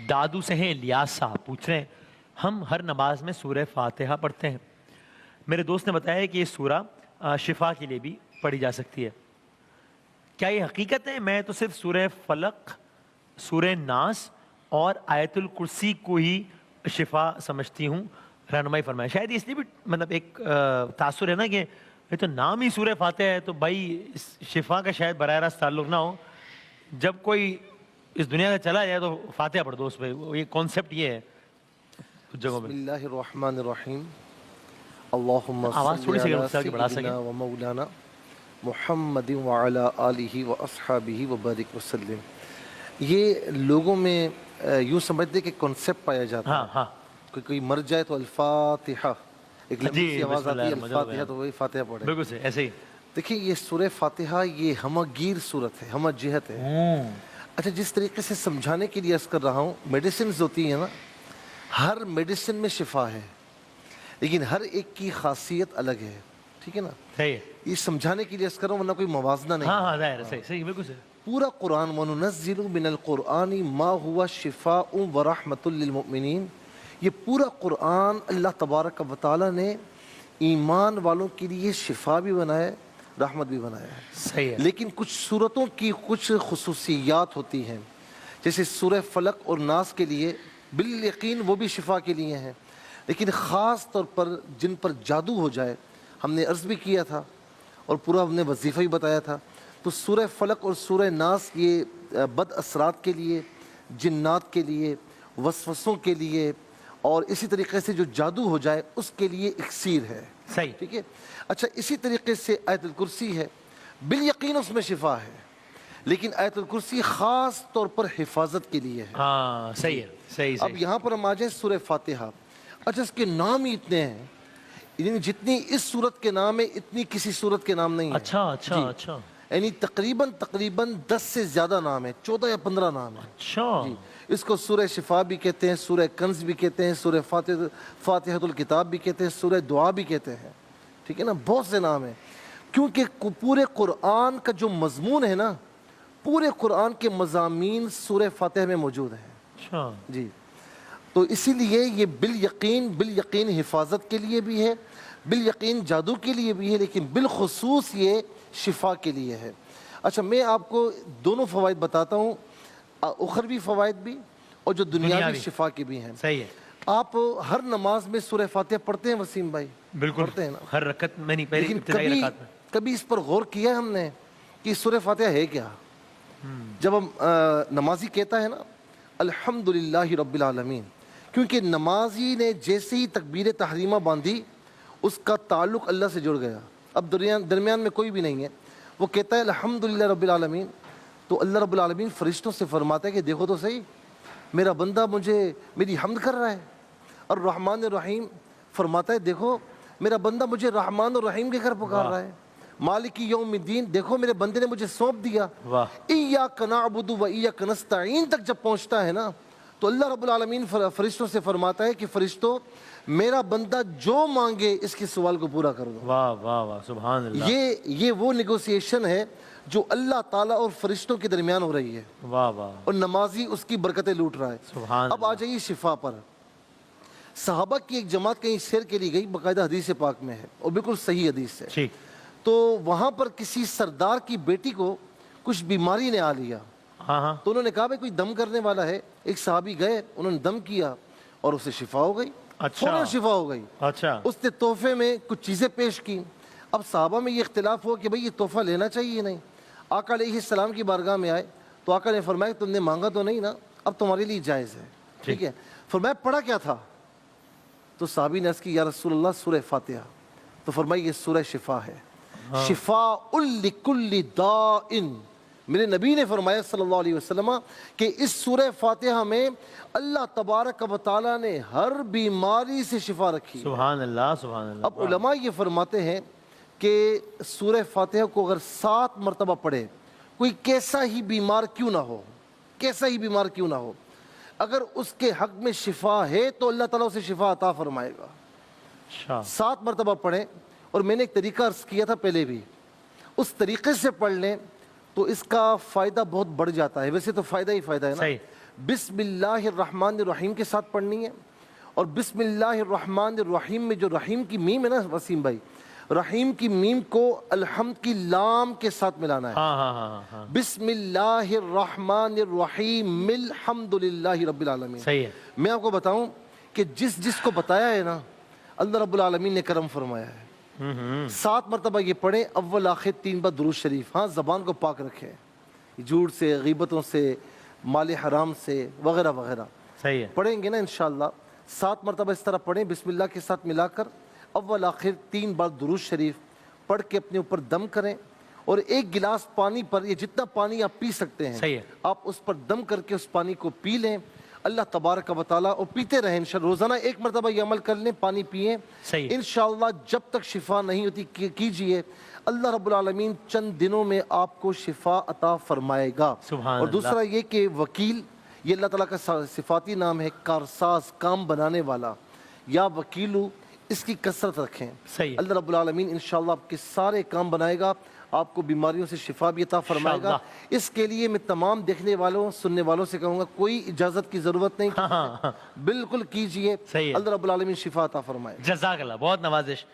دادو سے ہیں الیاس صاحب، پوچھ رہے ہیں ہم ہر نماز میں سورہ فاتحہ پڑھتے ہیں، میرے دوست نے بتایا کہ یہ سورہ شفا کے لیے بھی پڑھی جا سکتی ہے، کیا یہ حقیقت ہے؟ میں تو صرف سورہ فلق، سورہ ناس اور آیت الکرسی کو ہی شفا سمجھتی ہوں، رہنمائی فرمائے۔ شاید اس لیے بھی مطلب ایک تاثر ہے نا کہ یہ تو نام ہی سورہ فاتحہ ہے، تو بھائی اس شفا کا شاید براہ راست تعلق نہ ہو، جب کوئی اس دنیا کا چلا جائے تو فاتحہ پڑھ دو اس پہ، یہ کانسیپٹ یہ ہے کچھ جگہوں بسم پہ۔ اللہ الرحمن الرحیم، اللہم آواز تھوڑی صلی سی علی کہ بڑھا سکیں۔ سیدنا و مولانا محمد وعلی آلہ و اصحابہ وبارک وسلم۔ یہ لوگوں میں یوں سمجھتے کہ کنسیپٹ پایا جاتا ہاں ہے ہاں کہ کوئی مر جائے تو الفاتحہ، ایک لمبی سی آواز بسم اللہ آتی ہے الرحمن الفاتحہ، الرحیم، تو وہی فاتحہ پڑھے۔ بالکل سے ایسے ہی۔ دیکھیں یہ سورہ فاتحہ یہ ہمہ گیر صورت ہے، ہمہ جہت ہے۔ اچھا جس طریقے سے سمجھانے کے لیے عرض کر رہا ہوں، میڈیسنز ہوتی ہیں نا، ہر میڈیسن میں شفا ہے لیکن ہر ایک کی خاصیت الگ ہے، ٹھیک ہے نا؟ صحیح ہے، یہ سمجھانے کے لیے عرض کر رہا ہوں ورنہ کوئی موازنہ نہیں ہاں ہے۔ ہاں ظاہر ہے، صحیح صحیح بالکل صحیح۔ پورا قرآن وَنُنَزِّلُ مِنَ الْقُرْآنِ مَا هُوَ شِفَاءٌ وَرَحْمَةٌ لِّلْمُؤْمِنِينَ، یہ پورا قرآن اللہ تبارک و تعالیٰ نے ایمان والوں کے لیے شفا بھی بنایا ہے، رحمت بھی بنایا ہے۔ صحیح ہے، لیکن کچھ صورتوں کی کچھ خصوصیات ہوتی ہیں، جیسے سورہ فلق اور ناس کے لیے بالیقین وہ بھی شفا کے لیے ہیں، لیکن خاص طور پر جن پر جادو ہو جائے، ہم نے عرض بھی کیا تھا اور پورا ہم نے وظیفہ بھی بتایا تھا، تو سورہ فلق اور سورہ ناس یہ بد اثرات کے لیے، جنات کے لیے، وسوسوں کے لیے، اور اسی طریقے سے جو جادو ہو جائے اس کے لیے اکسیر ہے، صحیح، ٹھیک ہے؟ اچھا اسی طریقے سے آیت الکرسی ہے، بالیقین اس میں شفا ہے، لیکن آیت الکرسی خاص طور پر حفاظت کے لیے ہے۔ ہاں صحیح ہے، صحیح اب صحیح۔ یہاں پر ہم آ جائیں سورہ فاتحہ، اچھا اس کے نام ہی اتنے ہیں، یعنی جتنی اس سورت کے نام ہے اتنی کسی سورت کے نام نہیں ہیں۔ اچھا اچھا اچھا یعنی تقریباً 10 سے زیادہ نام ہیں، 14 یا 15 نام ہیں۔ اچھا، جی اس کو سورہ شفا بھی کہتے ہیں، سورہ کنز بھی کہتے ہیں، سورہ فاتحۃ الکتاب بھی کہتے ہیں، سورہ دعا بھی کہتے ہیں، ٹھیک ہے نا؟ بہت سے نام ہیں، کیونکہ پورے قرآن کا جو مضمون ہے نا، پورے قرآن کے مضامین سورہ فاتحہ میں موجود ہیں۔ اچھا جی تو اسی لیے یہ بالیقین حفاظت کے لیے بھی ہے، بالیقین جادو کے لیے بھی ہے، لیکن بالخصوص یہ شفا کے لیے ہے۔ اچھا میں آپ کو دونوں فوائد بتاتا ہوں، اخروی فوائد بھی اور جو دنیاوی شفا کے بھی ہیں۔ صحیح ہے، آپ ہر نماز میں سورہ فاتحہ پڑھتے ہیں وسیم بھائی؟ بالکل پڑھتے ہیں نا؟ ہر رکعت میں نہیں، پہلی لیکن ابتدائی رکعت میں۔ کبھی اس پر غور کیا ہے ہم نے کہ سورہ فاتحہ ہے کیا؟ جب ہم نمازی کہتا ہے نا الحمدللہ رب العالمین، کیونکہ نمازی نے جیسے ہی تکبیر تحریمہ باندھی اس کا تعلق اللہ سے جڑ گیا، اب درمیان میں کوئی بھی نہیں ہے، وہ کہتا ہے الحمدللہ رب العالمین، تو اللہ رب العالمین فرشتوں سے فرماتا ہے کہ دیکھو تو صحیح میرا بندہ میری حمد کر رہا ہے، اور الرحمن الرحیم فرماتا ہے دیکھو میرا بندہ مجھے رحمان الرحیم کے گھر پکار رہا ہے، مالک یوم الدین دیکھو میرے بندے نے مجھے سونپ دیا، ایاک نعبد و ایاک نستعین تک جب پہنچتا ہے نا تو اللہ رب العالمین فرشتوں سے فرماتا ہے کہ فرشتوں میرا بندہ جو مانگے اس کے سوال کو پورا کر دو۔ واہ واہ واہ سبحان اللہ، یہ وہ نیگوسیشن ہے جو اللہ تعالیٰ اور فرشتوں کے درمیان ہو رہی ہے، واہ واہ اور نمازی اس کی برکتیں لوٹ رہا ہے۔ سبحان اب آ جائیے شفا پر، صحابہ کی ایک جماعت کہیں سیر کے لیے گئی، باقاعدہ حدیث پاک میں ہے اور بالکل صحیح حدیث ہے، ٹھیک، تو وہاں پر کسی سردار کی بیٹی کو کچھ بیماری نے آ لیا، ہاں ہاں تو انہوں نے کہا بھائی کوئی دم کرنے والا ہے، ایک صحابی گئے انہوں نے دم کیا اور اسے شفا ہو گئی، فوراً شفا ہو گئی۔ اچھا اس نے تحفے میں کچھ چیزیں پیش کی، اب صحابہ میں یہ اختلاف ہوا کہ بھئی یہ تحفہ لینا چاہیے نہیں، آقا علیہ السلام کی بارگاہ میں آئے تو آقا نے فرمایا تم نے مانگا تو نہیں نا، اب تمہارے لیے جائز ہے، ٹھیک ہے؟ فرمایا پڑھا کیا تھا؟ تو صحابی نے عرض کی یا رسول اللہ سورہ فاتحہ، تو فرمایا یہ سورہ شفا ہے، شفاء لکل داء، میرے نبی نے فرمایا صلی اللہ علیہ وسلم کہ اس سورہ فاتحہ میں اللہ تبارک و تعالیٰ نے ہر بیماری سے شفا رکھی۔ سبحان اللہ سبحان اللہ۔ اب علماء یہ فرماتے ہیں کہ سورہ فاتحہ کو اگر 7 مرتبہ پڑھے کوئی کیسا ہی بیمار کیوں نہ ہو، کیسا ہی بیمار کیوں نہ ہو، اگر اس کے حق میں شفا ہے تو اللہ تعالیٰ اسے شفا عطا فرمائے گا۔ اچھا 7 مرتبہ پڑھیں، اور میں نے ایک طریقہ عرض کیا تھا پہلے بھی، اس طریقے سے پڑھ لیں تو اس کا فائدہ بہت بڑھ جاتا ہے، ویسے تو فائدہ ہی فائدہ ہے نا، صحیح، بسم اللہ الرحمن الرحیم کے ساتھ پڑھنی ہے، اور بسم اللہ الرحمن الرحیم میں جو رحیم کی میم ہے نا وسیم بھائی، رحیم کی میم کو الحمد کی لام کے ساتھ ملانا ہے۔ ہاں ہاں ہاں ہاں بسم اللہ الرحمن الرحیم الحمد للہ رب العالمین۔ صحیح ہے۔ میں آپ کو بتاؤں کہ جس کو بتایا ہے نا، اللہ رب العالمین نے کرم فرمایا ہے۔ 7 مرتبہ یہ پڑھیں، اول آخر 3 بار درود شریف۔ ہاں زبان کو پاک رکھیں جھوٹ سے، غیبتوں سے، مال حرام سے وغیرہ وغیرہ۔ صحیح ہے۔ پڑھیں گے نا انشاءاللہ 7 مرتبہ اس طرح پڑھیں، بسم اللہ کے ساتھ ملا کر اول آخر 3 بار درود شریف پڑھ کے اپنے اوپر دم کریں، اور 1 گلاس پانی پر، یہ جتنا پانی آپ پی سکتے ہیں صحیح ہے۔ آپ اس پر دم کر کے اس پانی کو پی لیں۔ اللہ تبارک و تعالیٰ، اور پیتے رہیں انشاءاللہ، روزانہ 1 مرتبہ یہ عمل کر لیں، پانی پئیں صحیح ہے۔ انشاءاللہ۔ جب تک شفا نہیں ہوتی کیجئے، اللہ رب العالمین چند دنوں میں آپ کو شفا عطا فرمائے گا۔ سبحان اور اللہ۔ دوسرا یہ کہ وکیل، یہ اللہ تعالیٰ کا صفاتی نام ہے، کارساز، کام بنانے والا، یا وکیلو، اس کی کثرت رکھیں۔ صحیح ہے۔ اللہ رب العالمین انشاءاللہ آپ کے سارے کام بنائے گا، آپ کو بیماریوں سے شفا بھی عطا فرمائے گا۔ اس کے لیے میں تمام دیکھنے والوں، سننے والوں سے کہوں گا، کوئی اجازت کی ضرورت نہیں، بالکل کیجئے۔ صحیح ہے۔ اللہ رب العالمین شفا عطا فرمائے۔ جزاک اللہ، بہت نوازش۔